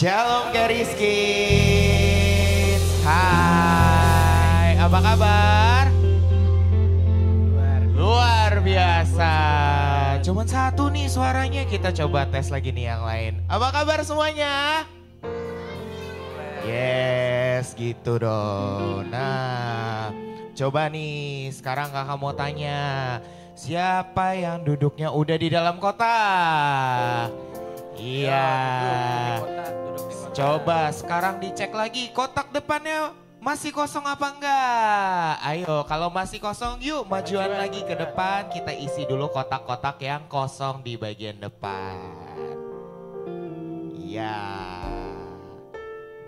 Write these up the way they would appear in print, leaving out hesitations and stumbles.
Shalom Keris Kids. Hai, apa kabar? Luar biasa. Cuman satu nih suaranya, kita coba tes lagi nih yang lain. Apa kabar semuanya? Yes, gitu dong. Nah, coba nih sekarang kakak mau tanya. Siapa yang duduknya udah di dalam kotak? Iya. Coba sekarang dicek lagi kotak depannya masih kosong apa enggak? Ayo kalau masih kosong yuk majuan lagi ke depan. Kita isi dulu kotak-kotak yang kosong di bagian depan. Iya.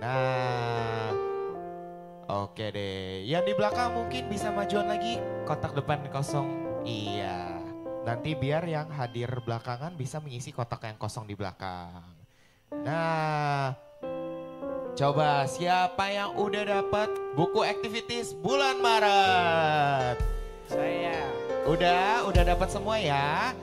Nah. Oke deh. Yang di belakang mungkin bisa majuan lagi kotak depan kosong. Iya. Nanti biar yang hadir belakangan bisa mengisi kotak yang kosong di belakang. Nah, coba siapa yang udah dapat buku activities bulan Maret? Saya. Udah dapat semua ya.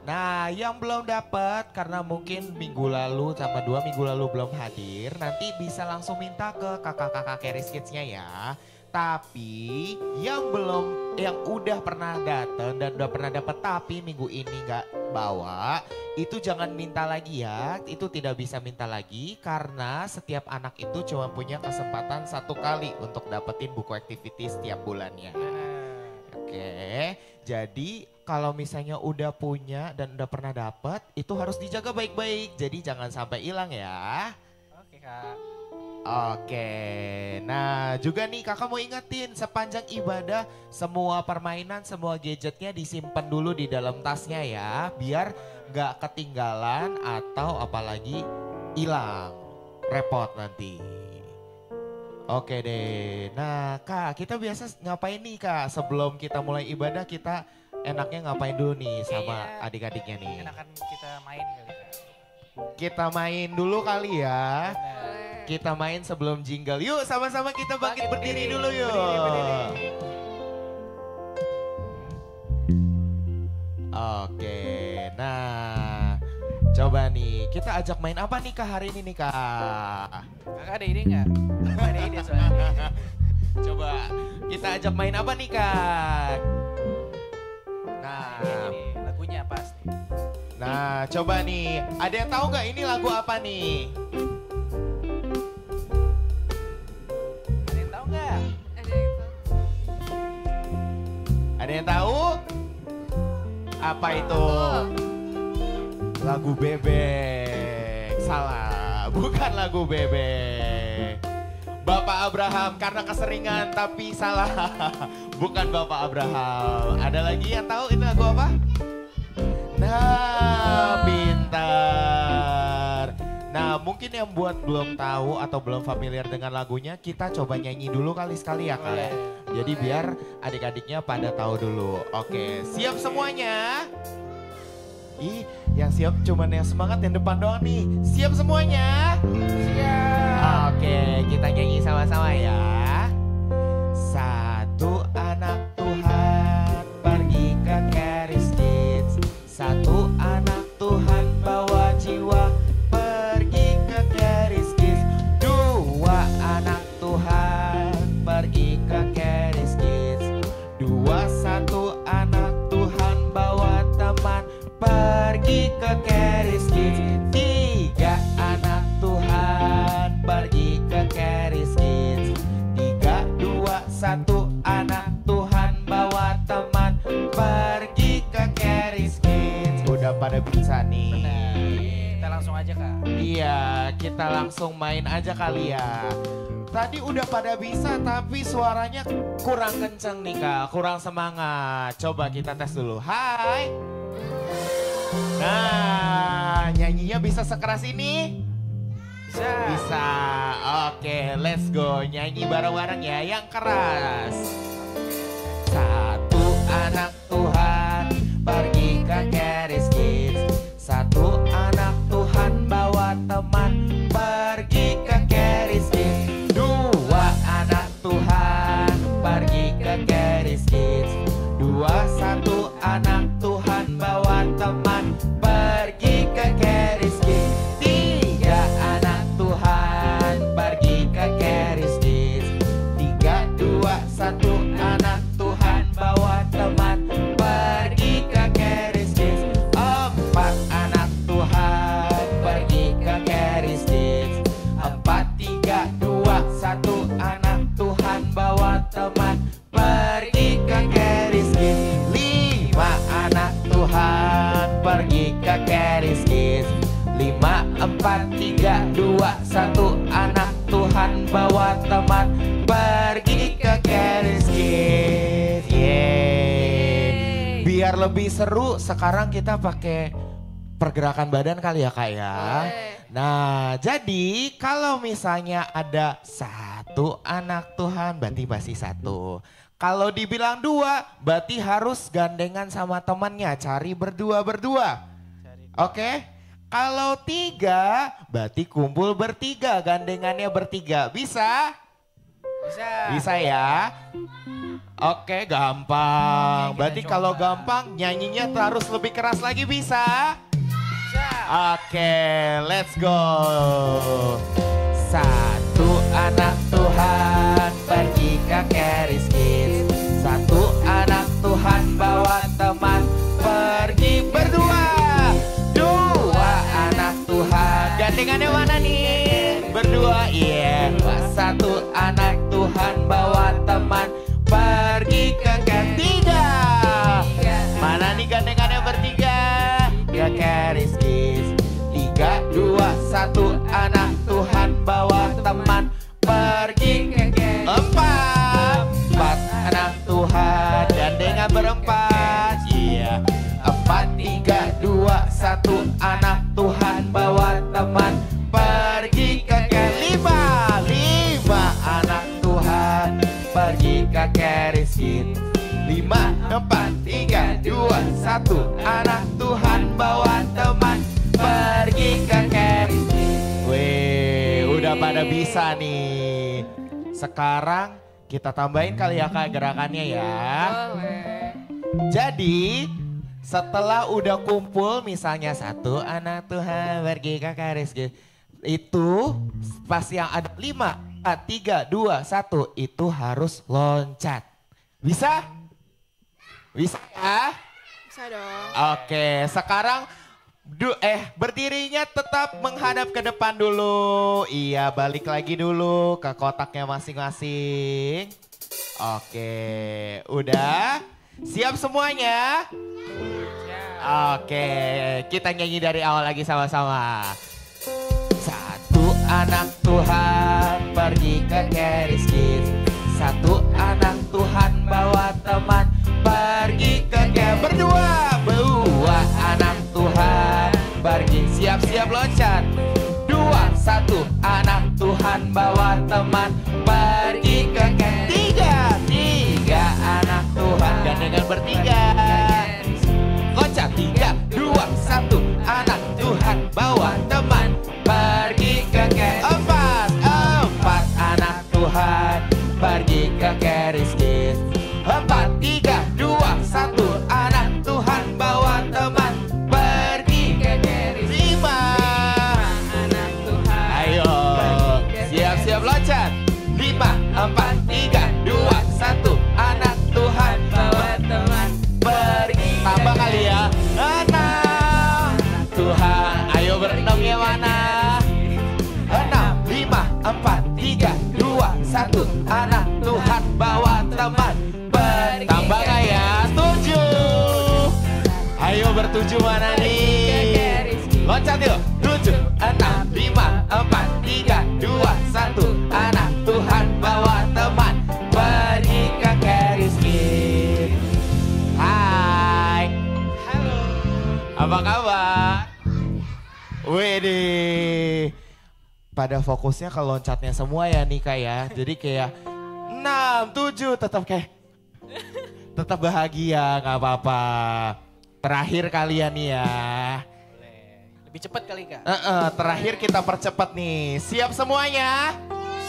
Nah, yang belum dapat karena mungkin minggu lalu sama 2 minggu lalu belum hadir, nanti bisa langsung minta ke kakak-kakak Keris Kids-nya ya. Tapi yang udah pernah datang dan udah pernah dapat tapi minggu ini nggak bawa, itu jangan minta lagi ya. Itu tidak bisa minta lagi karena setiap anak itu cuma punya kesempatan 1 kali untuk dapetin buku activity setiap bulannya. Oke, jadi kalau misalnya udah punya dan udah pernah dapat, itu harus dijaga baik-baik. Jadi jangan sampai hilang ya. Oke Kak. Oke, nah juga nih kakak mau ingetin sepanjang ibadah semua permainan, semua gadgetnya disimpan dulu di dalam tasnya ya. Biar gak ketinggalan atau apalagi hilang, repot nanti. Oke deh, nah kak kita biasa ngapain nih kak sebelum kita mulai ibadah kita enaknya ngapain dulu nih sama adik-adiknya nih? Enakan kita main kali Kak. Kita main dulu kali ya. Bener. Kita main sebelum jingle. Yuk sama-sama kita bangkit berdiri dulu yuk. Berdiri. Oke, nah coba nih kita ajak main apa nih kak hari ini nih kak? Kakak ada ide nggak? Ada ide soalnya. Coba kita ajak main apa nih kak? Nah, Ini lagunya pasti. nah coba nih ada yang tahu nggak ini lagu apa nih? Ada yang tahu nggak? Ada yang tahu? Apa itu? Lagu Bebek. Salah, bukan lagu Bebek. Bapak Abraham karena keseringan tapi salah. Bukan Bapak Abraham. Ada lagi yang tahu ini lagu apa? Nah, pintar. Nah, mungkin yang buat belum tahu atau belum familiar dengan lagunya, kita coba nyanyi dulu kali sekali ya kak. Boleh. Jadi biar adik-adiknya pada tahu dulu. Oke, siap semuanya? Ih, yang siap cuman yang semangat yang depan doang nih. Siap semuanya? Siap. Oke, kita nyanyi sama-sama ya. Satu anak Tuhan pergi ke Keris Kids. Satu anak Tuhan bawa jiwa pergi ke Keris Kids. Dua anak Tuhan pergi ke Keris Kids. Satu anak Tuhan bawa teman pergi ke Keris Kids. 3 anak Tuhan pergi ke Keris Kids. 3, 2, 1 anak Tuhan bawa teman pergi ke Keris Kids. Udah pada bisa nih. Benar. Kita langsung aja Kak. Iya, kita langsung main aja kali ya. Tadi udah pada bisa tapi suaranya kurang kenceng nih kak, kurang semangat. Coba kita tes dulu. Hai. Nah, nyanyinya bisa sekeras ini? Bisa. Bisa. Oke, let's go. Nyanyi bareng-bareng ya yang keras. Satu anak Tuhan pergi ke Keris Kids. Satu anak Tuhan bawa teman pergi ke Keris Kids. 2 anak Tuhan pergi ke Keris Kids. 2, 1 anak Tuhan bawa teman pergi ke Keris Kids. 3 anak Tuhan lebih seru sekarang kita pakai pergerakan badan kali ya Kak ya. Nah jadi kalau misalnya ada satu anak Tuhan berarti pasti satu. Kalau dibilang dua berarti harus gandengan sama temannya, cari berdua-berdua. Oke? Kalau tiga berarti kumpul bertiga, gandengannya bertiga. Bisa? Bisa. Bisa ya? Oke, gampang. Berarti kalau gampang nyanyinya harus lebih keras lagi, bisa? Bisa. Oke, let's go. Satu anak Tuhan pergi ke Keris Kids. Satu anak Tuhan bawa teman pergi berdua. Dua anak Tuhan, gandengannya mana nih? Berdua, iya. Satu anak Tuhan bawa teman pergi ke ketiga. Mana nih gandengannya bertiga? Ke Keris Kids. 3, 2, 1 anak Tuhan bawa teman pergi ke Keris. 4 anak Tuhan gandengan berempat. Iya. 4, 3, 2, 1 anak Tuhan bawa teman pergi ke Keris. 5 anak Tuhan pergi ke Keris Kids. 5, 4, 3, 2, 1 anak Tuhan bawa teman pergi ke Keris Kids. Wih, udah pada bisa nih. Sekarang kita tambahin kali ya Kak gerakannya ya. Jadi setelah udah kumpul misalnya satu anak Tuhan pergi ke Keris Kids. Itu pas yang ada 5, 4, 3, 2, 1 itu harus loncat. Bisa? Bisa ya? Bisa dong. Oke, sekarang berdirinya tetap menghadap ke depan dulu. Iya, balik lagi dulu ke kotaknya masing-masing. Oke, udah? Siap semuanya? Oke, kita nyanyi dari awal lagi sama-sama. Satu anak Tuhan pergi ke Keris Kids. Satu anak Tuhan bawa teman pergi ke Keris. Berdua anak Tuhan pergi. Siap-siap loncat. 2, 1 anak Tuhan bawa teman pergi ke Keris. 3 anak Tuhan gandengan bertiga. Loncat. 3, 2, 1 anak Tuhan bawa teman pergi ke Keris. 4 anak Tuhan pergi ke Keris Kids. 4, 3, 2, 1 anak Tuhan bawa teman pergi ke Keris. 5 anak Tuhan. Ayo, siap-siap loncat. 5, 4, 3, 2, 1 anak Tuhan bawa teman pergi. Tambah kali ya. 6 Tuhan. Ayo berenang ya mana? 6, 5, 4, 3, 2, 1 anak Tuhan bawa teman pergi. Tambah gak ya? 7. Ayo bertujuh mana nih? Loncat yuk. 7, 6, 5, 4, 3, 2, 1 anak Tuhan bawa teman pergi ke Keris Kids. Hai. Halo. Apa kabar? Widih. Pada fokusnya ke loncatnya semua ya nih Kak ya. Jadi kayak 6, 7 tetap kayak tetap bahagia, nggak apa-apa. Terakhir kalian nih ya. Boleh. Lebih cepat kali Kak? Terakhir kita percepat nih. Siap semuanya?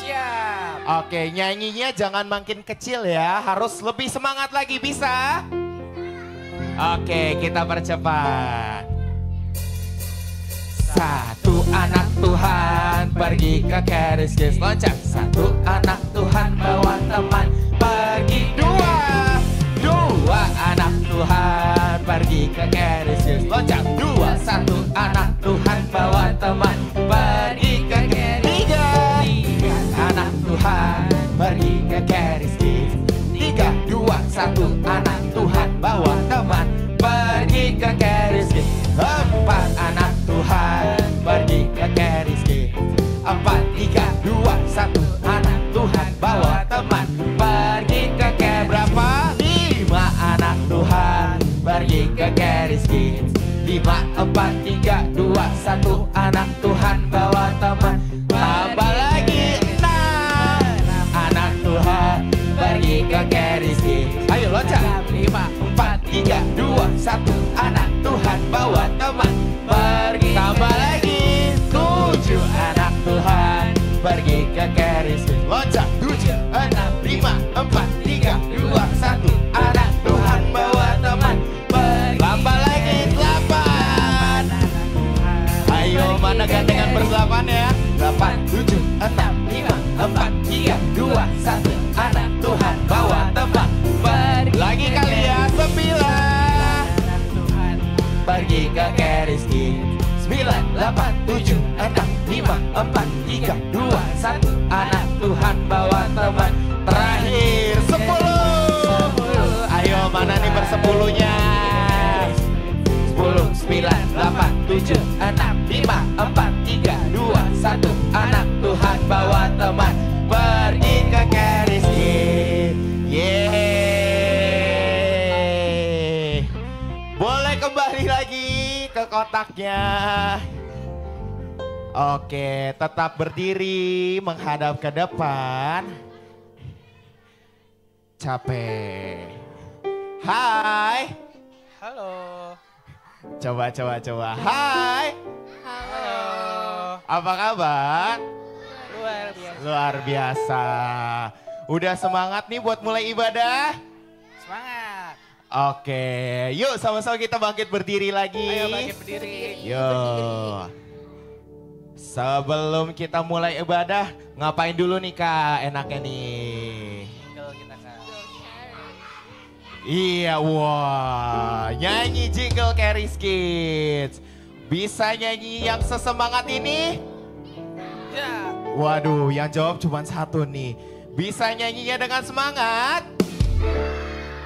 Siap. Oke, nyanyinya jangan makin kecil ya. Harus lebih semangat lagi, bisa? Oke, kita percepat. Satu anak Tuhan pergi ke Keris Kids. Loncat. Satu anak Tuhan bawa teman pergi. 2 anak Tuhan pergi ke Keris Kids. Loncat. 2, 1 anak Tuhan bawa teman pergi ke Keris. 3 anak Tuhan pergi ke Keris Kids. 3, 2, 1 anak Tuhan bawa teman pergi ke Keris Kids. 4 anak Tuhan pergi ke Keris Kids. 4, 3, 2, 1 anak Tuhan bawa teman pergi ke Keris. Berapa? 5 anak Tuhan pergi Keris Kids. 5, 4, 3, 2, 1, anak Tuhan bawa teman. Tambah lagi 6, anak Tuhan pergi ke Keris Kids. Ayo loncat. 5, 4, 3, 2, 1, anak Tuhan bawa teman pergi. Tambah lagi 7, anak Tuhan pergi ke Keris Kids. Loncat. 7, 6, 5, 4, 3, 2, 1, anak Tuhan bawa teman pergi. Tambah lagi 8. Ayo mana gandengan berdelapan ya. 8, 7, 6, 5, 4, 3, 2, 1, anak Tuhan bawa teman pergi. Lagi kali ya. 9, pergi ke Keris Kids. 9, 8, 7, 6, 5, 4, 3, 2, 1, anak Tuhan bawa teman. Terakhir 10. Ayo mana nih bersepuluhnya. 10, 9, 8, 7, 6, 5, 4, 3, 2, 1, anak Tuhan bawa teman pergi ke Keris Kids. Yeay. Boleh kembali lagi ke kotaknya. Oke, tetap berdiri menghadap ke depan. Capek. Hai. Halo. Coba. Hai. Halo. Apa kabar? Luar biasa. Luar biasa. Udah semangat nih buat mulai ibadah? Semangat. Oke, yuk sama-sama kita bangkit berdiri lagi. Ayo bangkit berdiri. Yuk. Sebelum kita mulai ibadah, ngapain dulu nih Kak enaknya nih? Jingle kita Kak. Iya, wah, nyanyi jingle Keris Kids. Bisa nyanyi yang sesemangat ini? Ya. Waduh, yang jawab cuma satu nih. Bisa nyanyinya dengan semangat?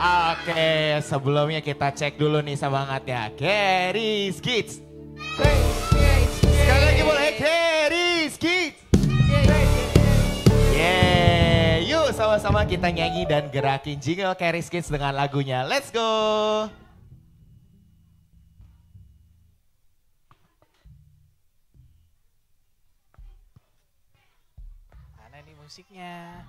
Oke, sebelumnya kita cek dulu nih semangatnya. Keris Kids. Sekali lagi boleh, Keris Kids. Yeay, yuk sama-sama kita nyanyi dan gerakin jingle Keris Kids dengan lagunya. Let's go. Mana nih musiknya?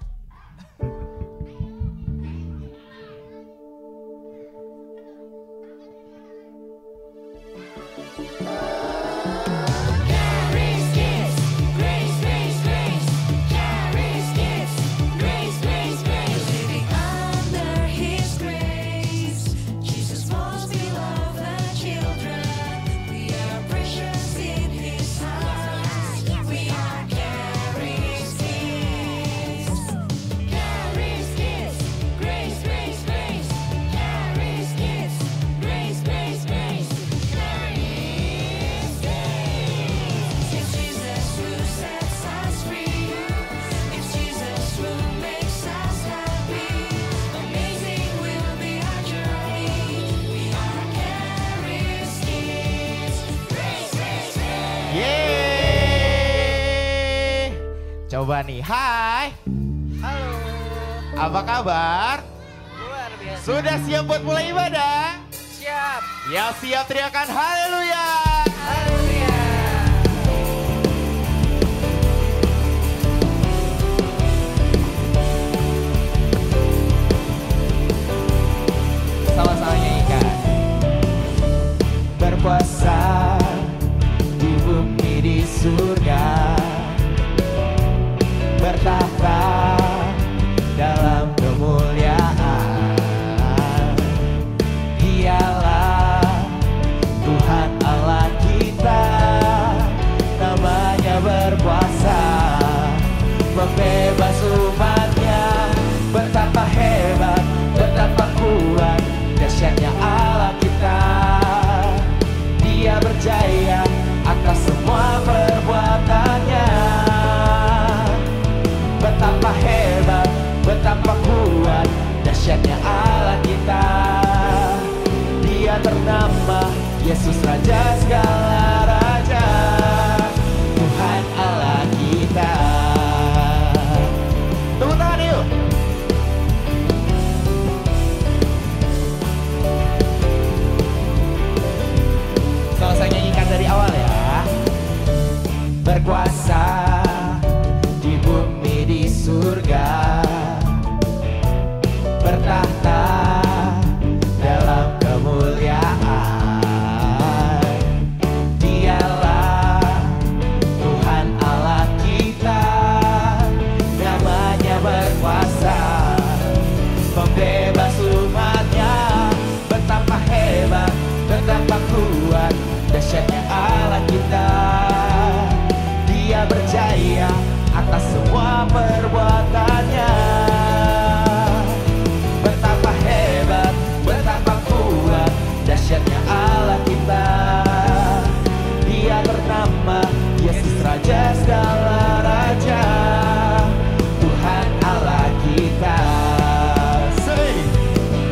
Keris Kids, grace, grace, grace. Keris Kids, grace, grace, grace. Living under His grace, Jesus most beloved children. We are precious in His eyes. We are Keris Kids. Keris Kids, grace, grace, grace. Keris Kids, grace, grace, grace. It's Jesus who sets us free. It's Jesus who makes us happy. Amazing will be our journey. We are Keris Kids. Grace, grace, grace. Yeay. Coba nih, hai. Halo. Apa kabar? Luar biasa. Sudah siap buat mulai ibadah? Siap. Ya siap, teriakan haleluya. Haleluya. Sama-sama nyanyikan. Berpuasa di bumi di surga, bertahta dalam kemuliaan. Dialah Tuhan Allah bertahta dalam kemuliaan. Dialah Tuhan Allah kita, namanya berkuasa, pembebas umatnya. Betapa hebat, betapa kuat, dahsyatnya Allah kita. Dia berjaya atas semua perbuatannya. Betapa hebat, betapa kuat, dahsyatnya Allah kita. Dia bernama Yesus, Raja segala raja, Tuhan Allah kita. Say,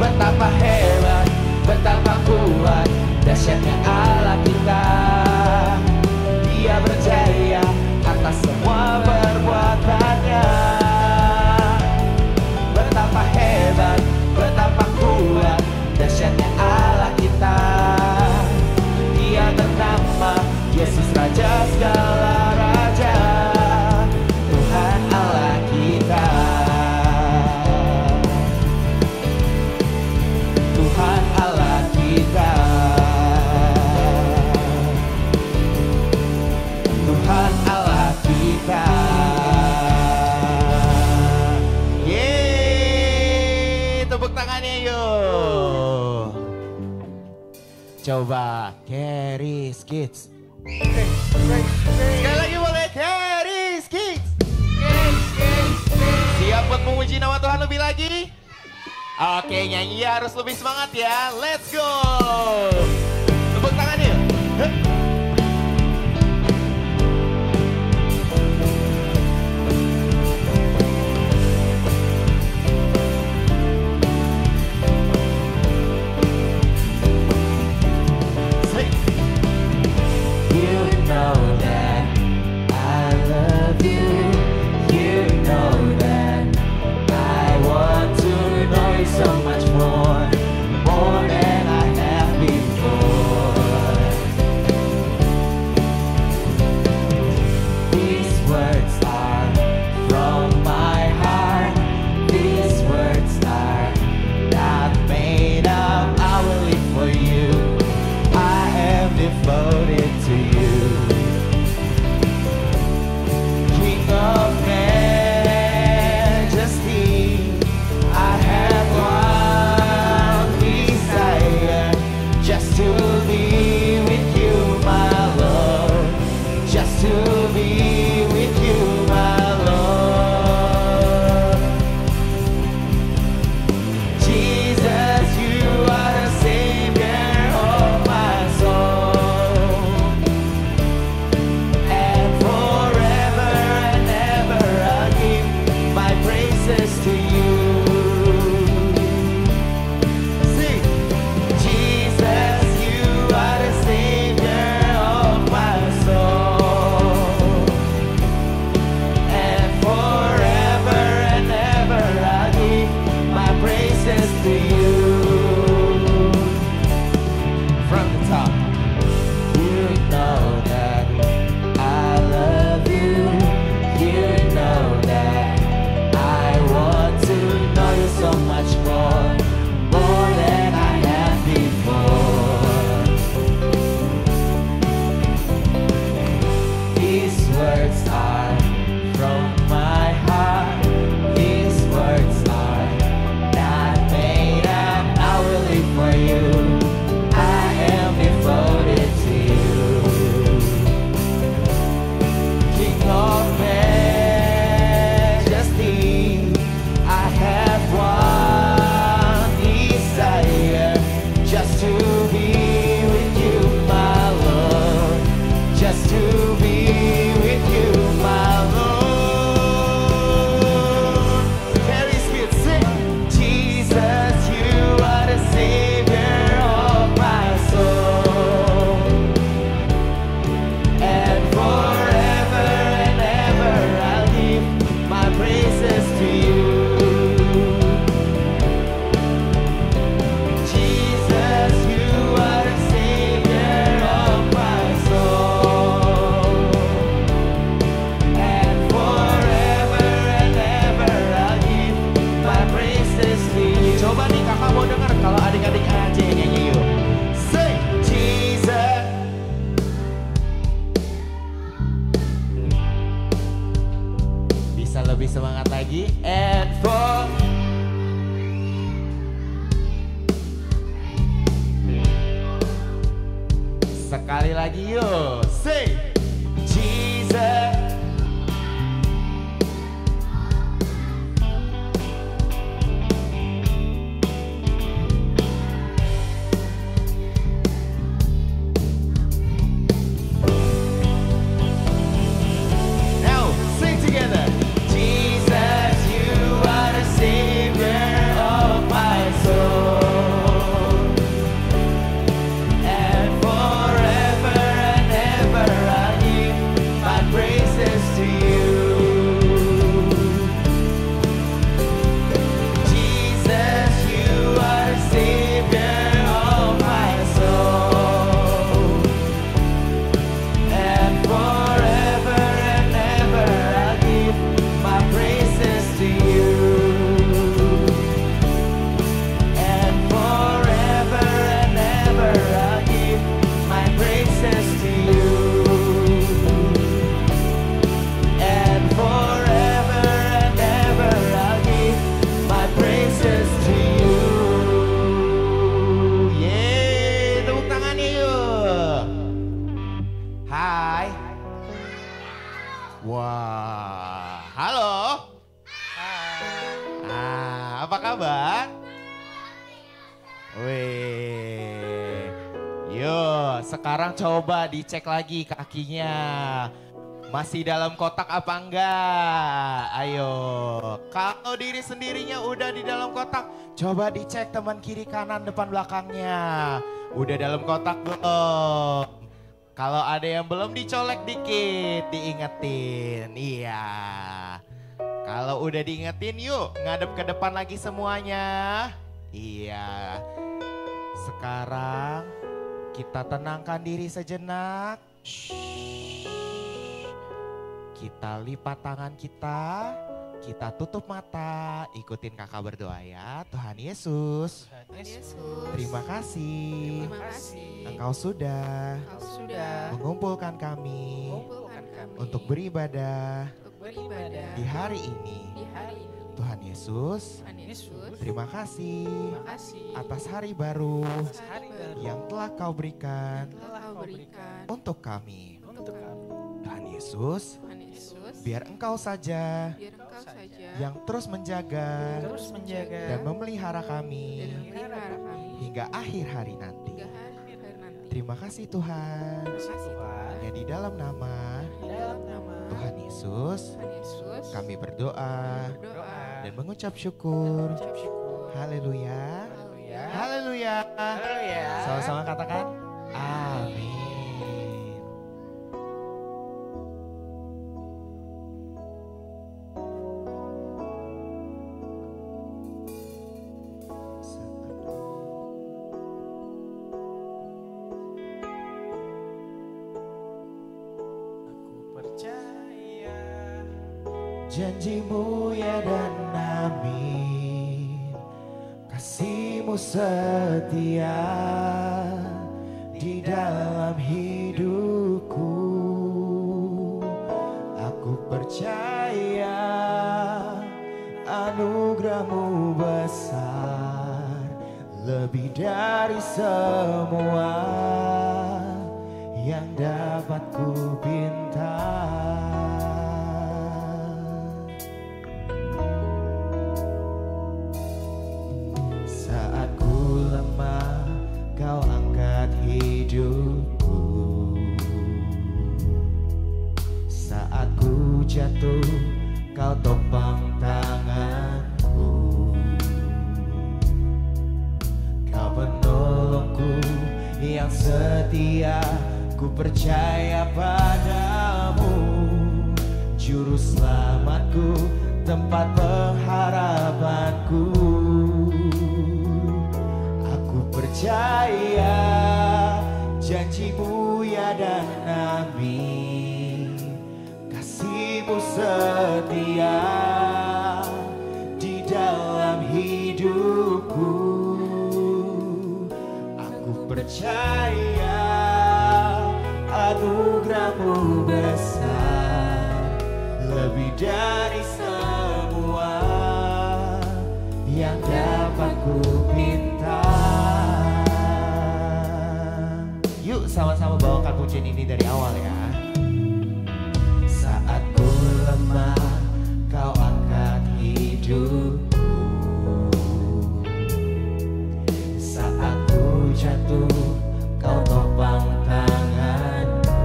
betapa hebat, betapa kuat, dahsyatnya Allah kita. Dia berjaya atas semua perbuatannya. Betapa hebat, betapa kuat, dahsyatnya Allah kita. Dia bernama Yesus, Raja segala raja, Tuhan Allah kita. Tuhan Allah kita. Tuhan Allah kita. Yeay, tepuk tangannya yuk. Coba Keris Kids. Sekali lagi boleh Keris Kids. Siap buat memuji nama Tuhan lebih lagi? Oke, nyanyi harus lebih semangat ya. Let's go. Tepuk tangannya yuk. So much more than I have before. Coba nih kakak mau denger kalau adik-adik aja yang nyanyi yuk. Say Jesus. Bisa lebih semangat lagi. And for sekali lagi yuk. Say Jesus. Now sing together. Jesus, you are the Savior of my soul. And forever and ever I give my praises to you. Jesus, you are the Savior of my soul. And forever and ever I give my praises to you. And forever and ever I give my praises to you. And forever and ever I give my praises to you. Yeay, tepuk tangannya yuk. Hai. Wah, halo. Apa kabar? Wih. Yuk, sekarang coba dicek lagi kakinya. Masih dalam kotak apa enggak? Ayo. Kalau diri sendirinya udah di dalam kotak, coba dicek teman kiri kanan depan belakangnya. Udah dalam kotak belum? Kalau ada yang belum dicolek dikit, diingetin. Iya. Kalau udah diingetin yuk ngadep ke depan lagi semuanya. Iya. Sekarang kita tenangkan diri sejenak. Shh. Kita lipat tangan kita tutup mata, ikutin kakak berdoa ya. Tuhan Yesus, terima kasih. Engkau sudah mengumpulkan kami untuk beribadah di hari ini. Tuhan Yesus, terima kasih atas hari baru yang telah kau berikan untuk kami. Tuhan Yesus, biar engkau saja yang terus menjaga dan memelihara kami hingga akhir hari nanti. Terima kasih Tuhan. Ya di dalam nama Tuhan Yesus kami berdoa dan mengucap syukur. Haleluya. Haleluya. Sama-sama katakan amin. Janjimu ya dan amin, kasihmu setia di dalam hidupku. Aku percaya anugerahmu besar, lebih dari semua yang dapat ku pinta. Kau angkat hidupku saat ku jatuh, kau topang tanganku. Kau penolongku yang setia, ku percaya padamu. Juru selamatku, tempat pengharapanku. Percaya janjimu ya dan amin, kasihmu setia di dalam hidupku. yang dapat ku pinta. Yuk sama-sama bawakan pujian ini dari awal ya. Saat ku lemah, kau angkat hidupku. Saat ku jatuh, kau topang tanganku.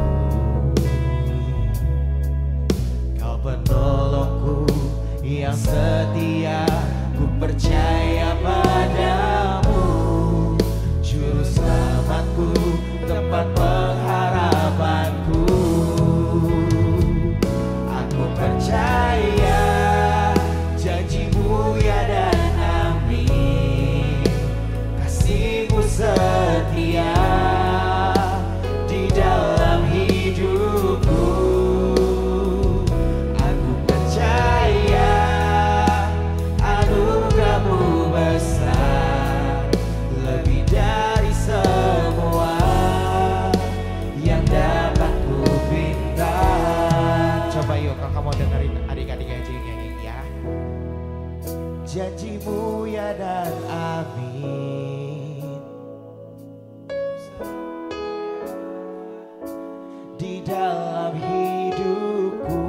Kau penolongku yang setia, ku percaya padamu. Juru selamatku, tempat pengharapanku. Aku percaya janjimu ya dan amin. Kasihmu setia di dalam hidupku. Aku percaya anugerahmu besar, lebih dari semua yang dapat ku pinta. Coba yuk kakak mau dengerin adik-adik aja yang nyanyi ya. Janjimu ya dan amin. Di dalam hidupku.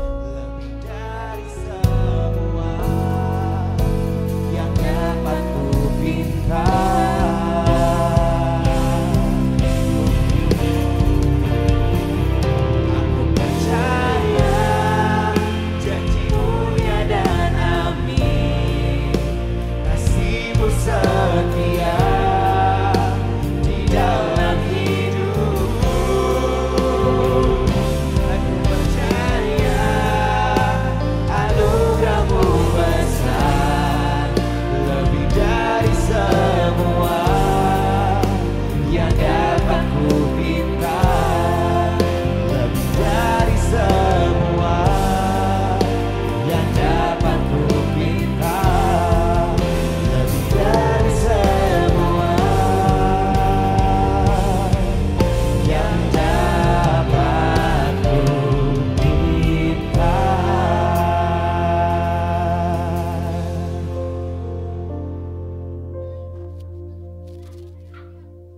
Lebih dari semua yang dapat ku pinta. Aku percaya janjimu ya dan amin. Kasihmu setia di dalam hidupku. Aku percaya anugerahmu besar, lebih dari semua yang dapat ku pinta. Lebih dari semua yang dapat ku pinta. Lebih dari semua yang dapat ku pinta.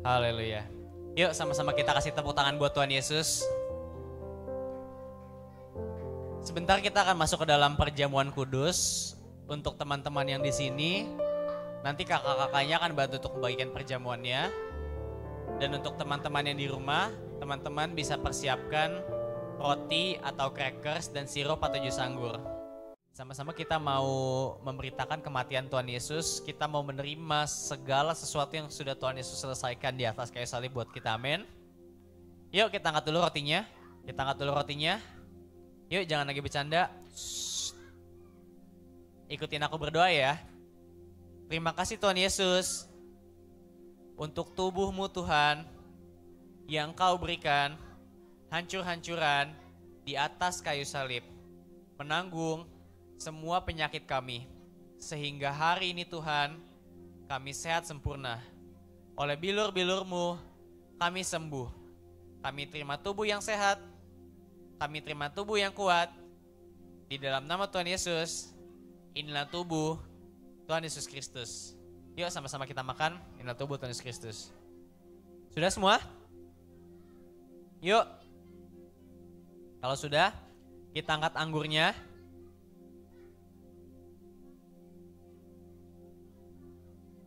Haleluya. Yuk sama-sama kita kasih tepuk tangan buat Tuhan Yesus. Sebentar kita akan masuk ke dalam perjamuan kudus. Untuk teman-teman yang di sini, nanti kakak-kakaknya akan bantu untuk membagikan perjamuannya. Dan untuk teman-teman yang di rumah, teman-teman bisa persiapkan roti atau crackers dan sirup atau jus anggur. Sama-sama kita mau memberitakan kematian Tuhan Yesus. Kita mau menerima segala sesuatu yang sudah Tuhan Yesus selesaikan di atas kayu salib buat kita, amin. Yuk kita angkat dulu rotinya. Kita angkat dulu rotinya. Yuk jangan lagi bercanda. Shh. Ikutin aku berdoa ya. Terima kasih Tuhan Yesus untuk tubuhmu Tuhan yang Kau berikan hancur-hancuran di atas kayu salib. Menanggung semua penyakit kami. Sehingga hari ini Tuhan kami sehat sempurna. Oleh bilur-bilur-Mu kami sembuh. Kami terima tubuh yang sehat. Kami terima tubuh yang kuat. Di dalam nama Tuhan Yesus, inilah tubuh Tuhan Yesus Kristus. Yuk sama-sama kita makan, inilah tubuh Tuhan Yesus Kristus. Sudah semua? Yuk. Kalau sudah, kita angkat anggurnya.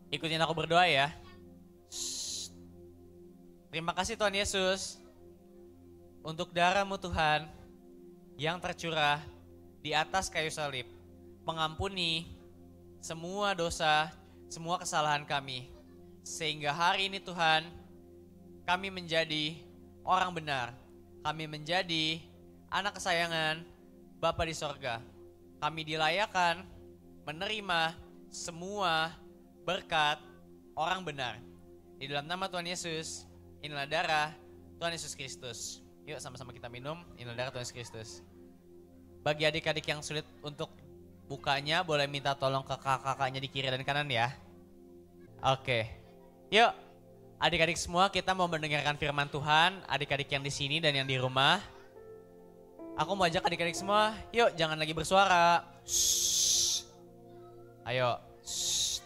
Ikutin aku berdoa ya. Shh. Terima kasih Tuhan Yesus untuk darah-Mu Tuhan yang tercurah di atas kayu salib. Mengampuni semua dosa, semua kesalahan kami. Sehingga hari ini Tuhan, kami menjadi orang benar. Kami menjadi anak kesayangan Bapa di sorga. Kami dilayakan menerima semua berkat orang benar. Di dalam nama Tuhan Yesus, inilah darah Tuhan Yesus Kristus. Yuk sama-sama kita minum, inilah darah Tuhan Yesus Kristus. Bagi adik-adik yang sulit untuk bukanya, boleh minta tolong ke kakak-kakaknya di kiri dan kanan ya. Oke, yuk Adik-adik semua kita mau mendengarkan firman Tuhan, adik-adik yang di sini dan yang di rumah. Aku mau ajak adik-adik semua, yuk jangan lagi bersuara. Shh. Ayo. Shh.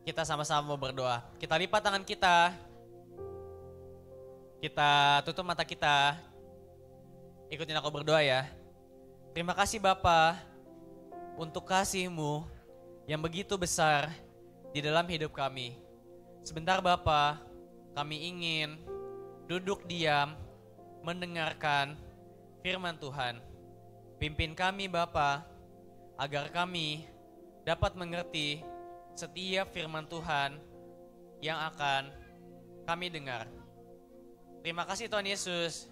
Kita sama-sama mau berdoa. Kita lipat tangan kita. Kita tutup mata kita. Ikutin aku berdoa ya. Terima kasih Bapa untuk kasih-Mu yang begitu besar di dalam hidup kami. Sebentar Bapa, kami ingin duduk diam, mendengarkan firman Tuhan. Pimpin kami Bapa, agar kami dapat mengerti setiap firman Tuhan yang akan kami dengar. Terima kasih Tuhan Yesus.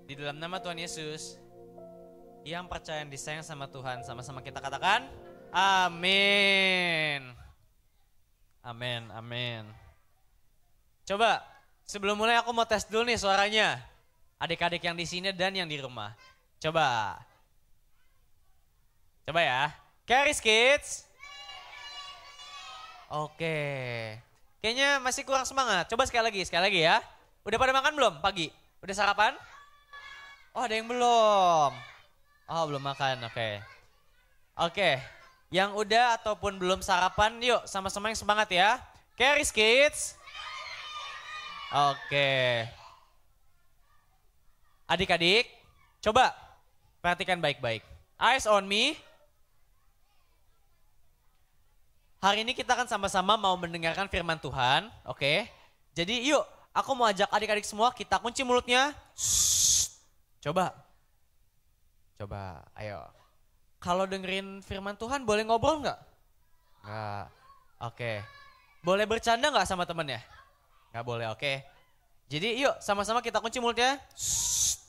Di dalam nama Tuhan Yesus, yang percaya dan disayang sama Tuhan, sama-sama kita katakan, amin. Amin, amin. Coba, sebelum mulai aku mau tes dulu nih suaranya. Adik-adik yang di sini dan yang di rumah. Coba. Coba ya. Charis Kids. Oke. Kayaknya masih kurang semangat. Coba sekali lagi ya. Udah pada makan belum pagi? Udah sarapan? Oh, ada yang belum. Oh, belum makan. Oke. Oke. Yang udah ataupun belum sarapan, yuk sama-sama yang semangat ya. Charis Kids. Oke. Adik-adik, coba perhatikan baik-baik. Eyes on me. Hari ini kita akan sama-sama mau mendengarkan firman Tuhan, oke? Jadi yuk, aku mau ajak adik-adik semua, kita kunci mulutnya. Shh. Coba, ayo. Kalau dengerin firman Tuhan boleh ngobrol nggak? Nggak. Oke. Boleh bercanda nggak sama temennya? Nggak boleh, oke. Jadi yuk sama-sama kita kunci mulutnya. Shh.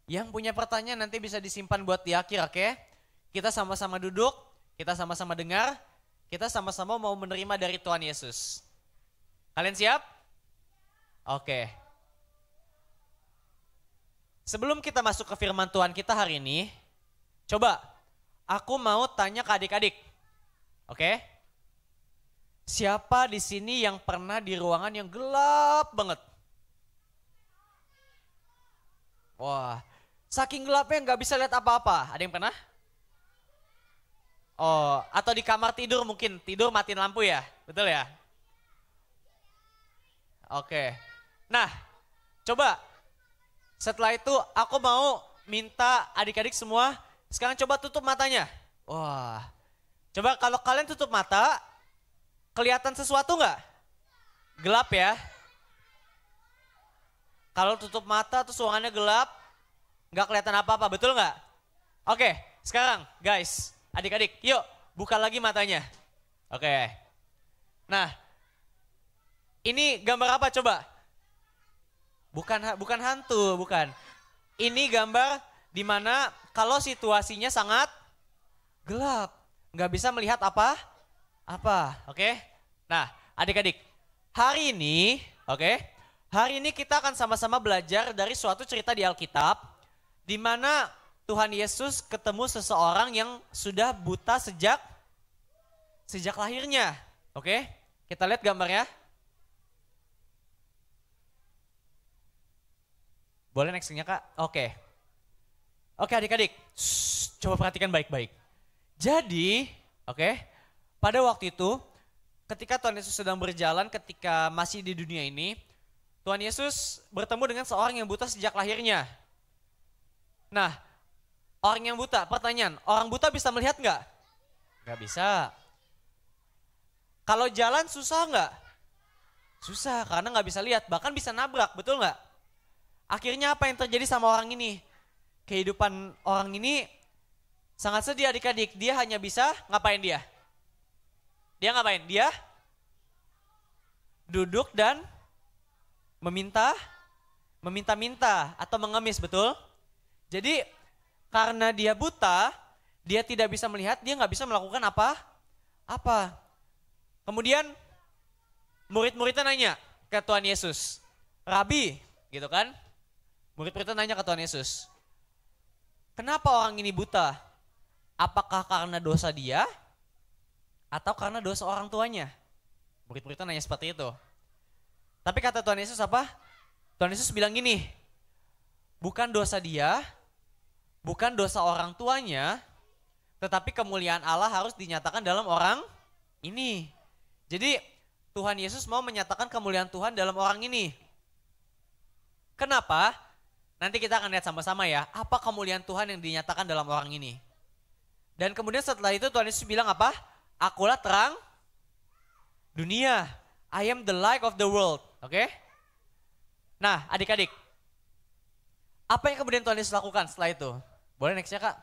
Yang punya pertanyaan nanti bisa disimpan buat di akhir, oke? Kita sama-sama duduk, kita sama-sama dengar, kita sama-sama mau menerima dari Tuhan Yesus. Kalian siap? Oke. Sebelum kita masuk ke firman Tuhan kita hari ini, coba aku mau tanya ke adik-adik. Oke? Siapa di sini yang pernah di ruangan yang gelap banget? Wah, saking gelapnya nggak bisa lihat apa-apa. Ada yang pernah? Oh, atau di kamar tidur mungkin, tidur matiin lampu ya? Betul ya? Oke. Nah, coba setelah itu aku mau minta adik-adik semua sekarang coba tutup matanya. Wah, coba kalau kalian tutup mata, kelihatan sesuatu nggak? Gelap ya. Kalau tutup mata terus ruangannya gelap, nggak kelihatan apa-apa, betul nggak? Oke, sekarang guys, adik-adik, yuk buka lagi matanya. Oke. Nah, ini gambar apa coba? Bukan hantu, bukan. Ini gambar di mana kalau situasinya sangat gelap, nggak bisa melihat apa, oke? Nah, adik-adik, hari ini kita akan sama-sama belajar dari suatu cerita di Alkitab, di mana Tuhan Yesus ketemu seseorang yang sudah buta sejak lahirnya, oke? Kita lihat gambarnya. Boleh nextnya Kak? Oke. Oke adik-adik, coba perhatikan baik-baik. Jadi, pada waktu itu ketika Tuhan Yesus sedang berjalan ketika masih di dunia ini, Tuhan Yesus bertemu dengan seorang yang buta sejak lahirnya. Nah, orang yang buta, pertanyaan, orang buta bisa melihat nggak? Nggak bisa. Kalau jalan susah nggak? Susah, karena nggak bisa lihat, bahkan bisa nabrak, betul nggak? Akhirnya apa yang terjadi sama orang ini? Kehidupan orang ini sangat sedih adik-adik. Dia hanya bisa ngapain dia? Dia ngapain? Dia duduk dan meminta-minta atau mengemis, betul? Jadi karena dia buta, dia tidak bisa melihat, dia nggak bisa melakukan apa. Kemudian murid-muridnya nanya ke Tuhan Yesus, Rabi, gitu kan? Murid-muridnya nanya ke Tuhan Yesus, kenapa orang ini buta? Apakah karena dosa dia atau karena dosa orang tuanya? Murid-muridnya nanya seperti itu. Tapi kata Tuhan Yesus apa? Tuhan Yesus bilang gini, bukan dosa dia, bukan dosa orang tuanya, tetapi kemuliaan Allah harus dinyatakan dalam orang ini. Jadi Tuhan Yesus mau menyatakan kemuliaan Tuhan dalam orang ini. Kenapa? Nanti kita akan lihat sama-sama ya, apa kemuliaan Tuhan yang dinyatakan dalam orang ini. Dan kemudian setelah itu Tuhan Yesus bilang apa? Akulah terang dunia. I am the light of the world. Oke? Nah, adik-adik. Apa yang kemudian Tuhan Yesus lakukan setelah itu? Boleh nextnya Kak?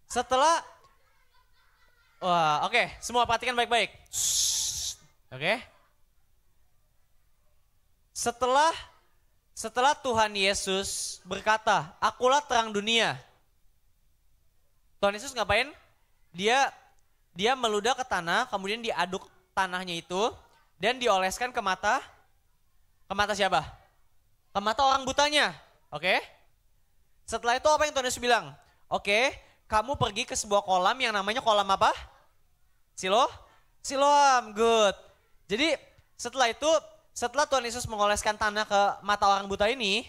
Setelah, wah, oke, semua perhatikan baik-baik. Oke? Setelah Tuhan Yesus berkata, akulah terang dunia. Tuhan Yesus ngapain? Dia meludah ke tanah, kemudian diaduk tanahnya itu, dan dioleskan ke mata siapa? Ke mata orang butanya, oke? Setelah itu apa yang Tuhan Yesus bilang? Oke, kamu pergi ke sebuah kolam yang namanya kolam apa? Siloam, good. Jadi setelah itu, setelah Tuhan Yesus mengoleskan tanah ke mata orang buta ini,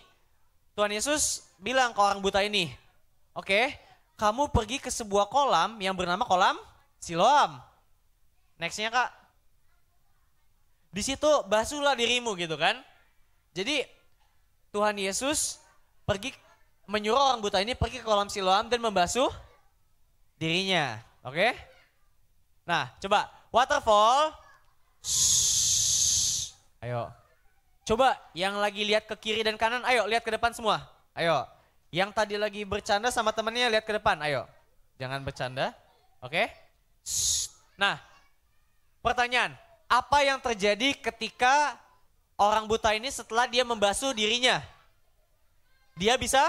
Tuhan Yesus bilang ke orang buta ini, oke, kamu pergi ke sebuah kolam yang bernama kolam Siloam. Nextnya Kak. Di situ basuhlah dirimu gitu kan. Jadi Tuhan Yesus menyuruh orang buta ini pergi ke kolam Siloam dan membasuh dirinya. Oke? Nah coba waterfall. Ayo. Coba yang lagi lihat ke kiri dan kanan, ayo lihat ke depan semua. Ayo. Yang tadi lagi bercanda sama temennya lihat ke depan, ayo. Jangan bercanda. Oke? Nah, pertanyaan, apa yang terjadi ketika orang buta ini setelah dia membasuh dirinya? Dia bisa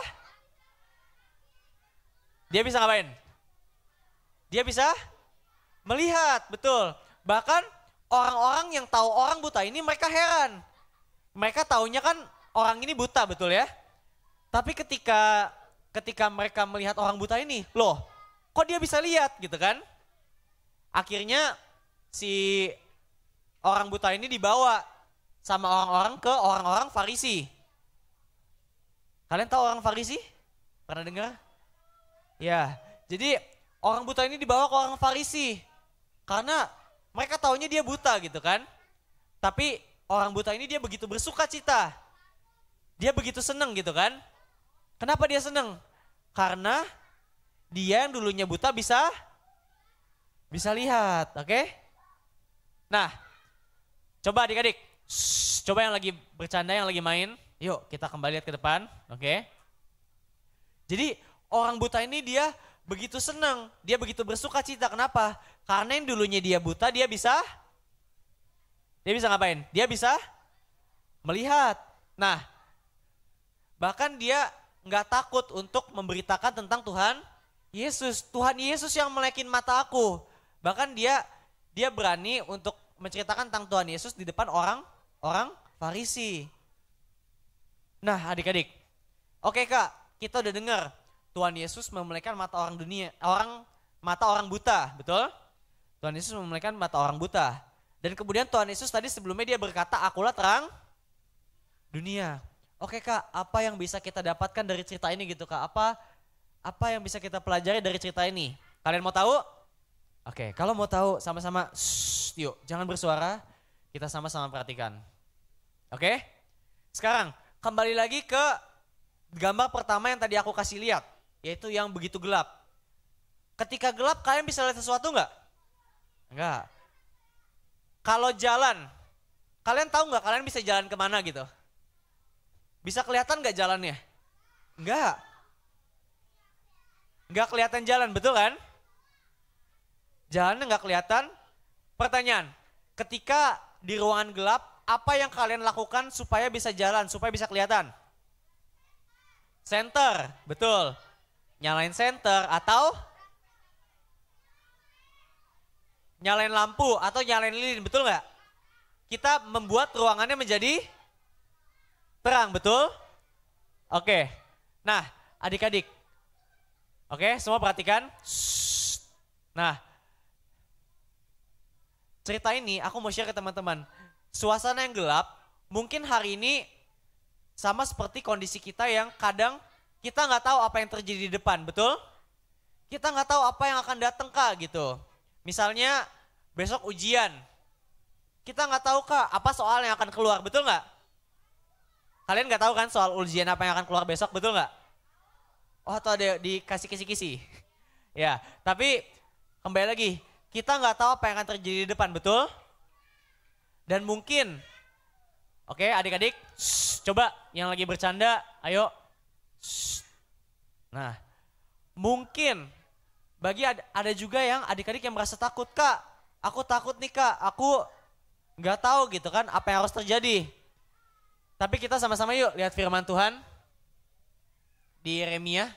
ngapain? Dia bisa melihat, betul. Bahkan orang-orang yang tahu orang buta ini mereka heran. Mereka taunya kan orang ini buta, betul ya? Tapi ketika mereka melihat orang buta ini, loh, kok dia bisa lihat gitu kan? Akhirnya si orang buta ini dibawa sama orang-orang ke orang-orang Farisi. Kalian tahu orang Farisi? Pernah dengar? Ya, jadi orang buta ini dibawa ke orang Farisi. Karena mereka taunya dia buta gitu kan. Tapi orang buta ini dia begitu bersuka cita. Dia begitu seneng gitu kan. Kenapa dia seneng? Karena dia yang dulunya buta bisa lihat, oke? Nah, coba adik-adik, coba yang lagi bercanda, yang lagi main, yuk kita kembali lihat ke depan, oke? Jadi orang buta ini dia begitu senang, dia begitu bersuka cita, kenapa? Karena yang dulunya dia buta, dia bisa ngapain? Dia bisa melihat. Nah, bahkan dia nggak takut untuk memberitakan tentang Tuhan Yesus yang melekin mata aku. Bahkan dia berani untuk menceritakan tentang Tuhan Yesus di depan orang Farisi. Nah adik-adik, oke Kak, kita udah dengar Tuhan Yesus memulihkan mata mata orang buta, betul? Tuhan Yesus memulihkan mata orang buta. Dan kemudian Tuhan Yesus tadi sebelumnya dia berkata, akulah terang dunia. Oke Kak, apa yang bisa kita dapatkan dari cerita ini gitu Kak? Apa yang bisa kita pelajari dari cerita ini? Kalian mau tahu? Oke, kalau mau tahu sama-sama, yuk jangan bersuara, kita sama-sama perhatikan. Oke? Sekarang kembali lagi ke gambar pertama yang tadi aku kasih lihat, yaitu yang begitu gelap. Ketika gelap kalian bisa lihat sesuatu nggak? Enggak. Kalau jalan, kalian tahu nggak kalian bisa jalan kemana gitu? Bisa kelihatan nggak jalannya? Enggak. Nggak kelihatan jalan, betul kan? Jalannya nggak kelihatan. Pertanyaan, ketika di ruangan gelap, apa yang kalian lakukan supaya bisa jalan, supaya bisa kelihatan? Senter, betul. Nyalain senter atau nyalain lampu atau nyalain lilin, betul nggak? Kita membuat ruangannya menjadi terang, betul? Oke, nah adik-adik. Oke, semua perhatikan. Nah, cerita ini aku mau share ke teman-teman. suasana yang gelap, mungkin hari ini sama seperti kondisi kita yang kadang kita nggak tahu apa yang terjadi di depan, betul? Kita nggak tahu apa yang akan datang kak gitu. Misalnya besok ujian, kita nggak tahu kak apa soal yang akan keluar, betul nggak? Kalian nggak tahu kan soal ujian apa yang akan keluar besok, betul nggak? Oh atau ada dikasih kisi-kisi? Ya, tapi kembali lagi, kita nggak tahu apa yang akan terjadi di depan, betul? Dan mungkin, oke adik-adik, coba yang lagi bercanda, ayo. Nah, mungkin bagi ada juga yang adik-adik yang merasa takut, kak. Aku takut nih kak, aku nggak tahu gitu kan apa yang harus terjadi. Tapi kita sama-sama yuk lihat firman Tuhan di Yeremia.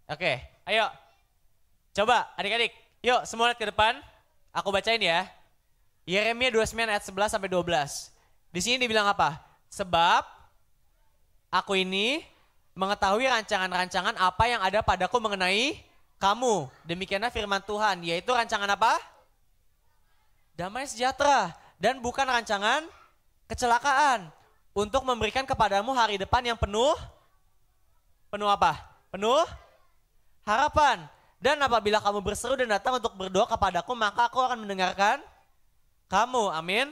Oke, ayo. Coba adik-adik, yuk semua lihat ke depan. Aku bacain ya. Yeremia 29 ayat 11 sampai 12. Di sini dibilang apa? Sebab aku ini mengetahui rancangan-rancangan apa yang ada padaku mengenai kamu. Demikianlah firman Tuhan, yaitu rancangan apa? Damai sejahtera dan bukan rancangan kecelakaan. Untuk memberikan kepadamu hari depan yang penuh apa? Penuh harapan. Dan apabila kamu berseru dan datang untuk berdoa kepadaku, maka aku akan mendengarkan kamu. Amin.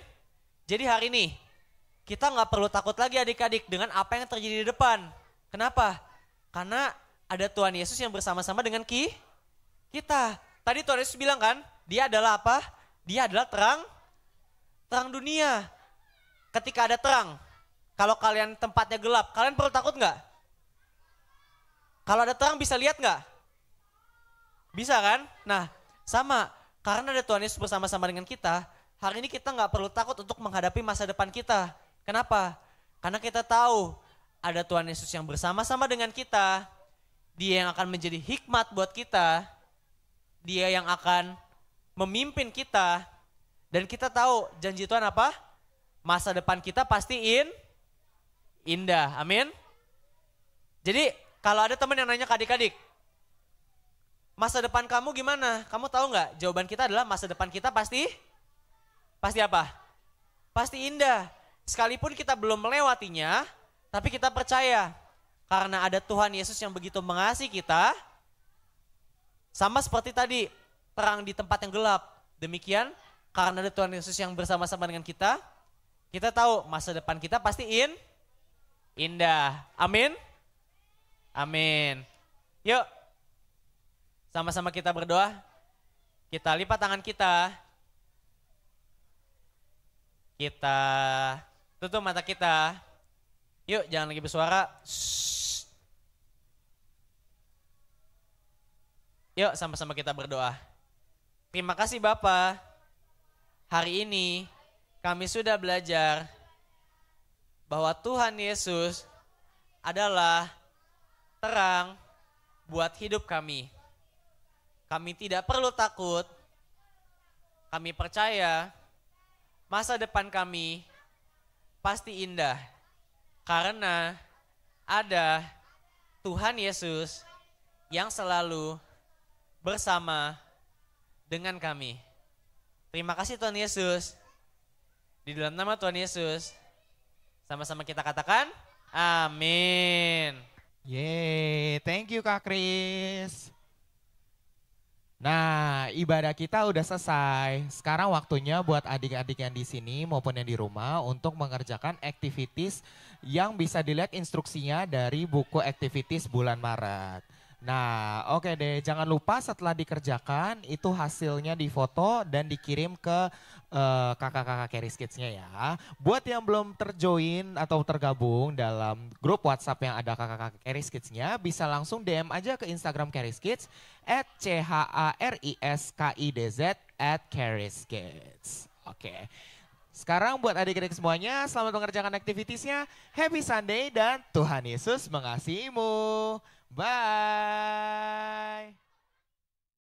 Jadi hari ini kita nggak perlu takut lagi adik-adik dengan apa yang terjadi di depan. Kenapa? Karena ada Tuhan Yesus yang bersama-sama dengan kita. Tadi Tuhan Yesus bilang kan, dia adalah apa? Dia adalah terang dunia. Ketika ada terang, kalau kalian tempatnya gelap, kalian perlu takut nggak? Kalau ada terang bisa lihat nggak? Bisa kan? Nah sama, karena ada Tuhan Yesus bersama-sama dengan kita, hari ini kita nggak perlu takut untuk menghadapi masa depan kita. Kenapa? Karena kita tahu ada Tuhan Yesus yang bersama-sama dengan kita, dia yang akan menjadi hikmat buat kita, dia yang akan memimpin kita, dan kita tahu janji Tuhan apa? Masa depan kita pasti indah, amin. Jadi kalau ada teman yang nanya ke adik-adik, masa depan kamu gimana? Kamu tahu nggak? Jawaban kita adalah masa depan kita pasti apa? Pasti indah. Sekalipun kita belum melewatinya, tapi kita percaya karena ada Tuhan Yesus yang begitu mengasihi kita. Sama seperti tadi, terang di tempat yang gelap. Demikian, karena ada Tuhan Yesus yang bersama-sama dengan kita tahu masa depan kita pasti indah. Amin. Amin. Yuk. Sama-sama kita berdoa. Kita lipat tangan kita. Kita tutup mata kita. Yuk, jangan lagi bersuara. Shh. Yuk, sama-sama kita berdoa. Terima kasih Bapa. Hari ini kami sudah belajar bahwa Tuhan Yesus adalah terang buat hidup kami. Kami tidak perlu takut, kami percaya masa depan kami pasti indah. Karena ada Tuhan Yesus yang selalu bersama dengan kami. Terima kasih Tuhan Yesus. Di dalam nama Tuhan Yesus, sama-sama kita katakan, amin. Yeay, thank you Kak Kris. Nah, ibadah kita udah selesai. Sekarang waktunya buat adik-adik yang di sini maupun yang di rumah untuk mengerjakan activities yang bisa dilihat instruksinya dari buku activities bulan Maret. Nah, oke deh, jangan lupa setelah dikerjakan itu hasilnya difoto dan dikirim ke kakak-kakak Keris Kids-nya ya. Buat yang belum terjoin atau tergabung dalam grup WhatsApp yang ada kakak-kakak Keris Kids-nya, bisa langsung DM aja ke Instagram Keris Kids @CHARISKIDZ@KerisKids. Oke. Sekarang buat adik-adik semuanya, selamat mengerjakan activities-nya. Happy Sunday dan Tuhan Yesus mengasihimu. Bye.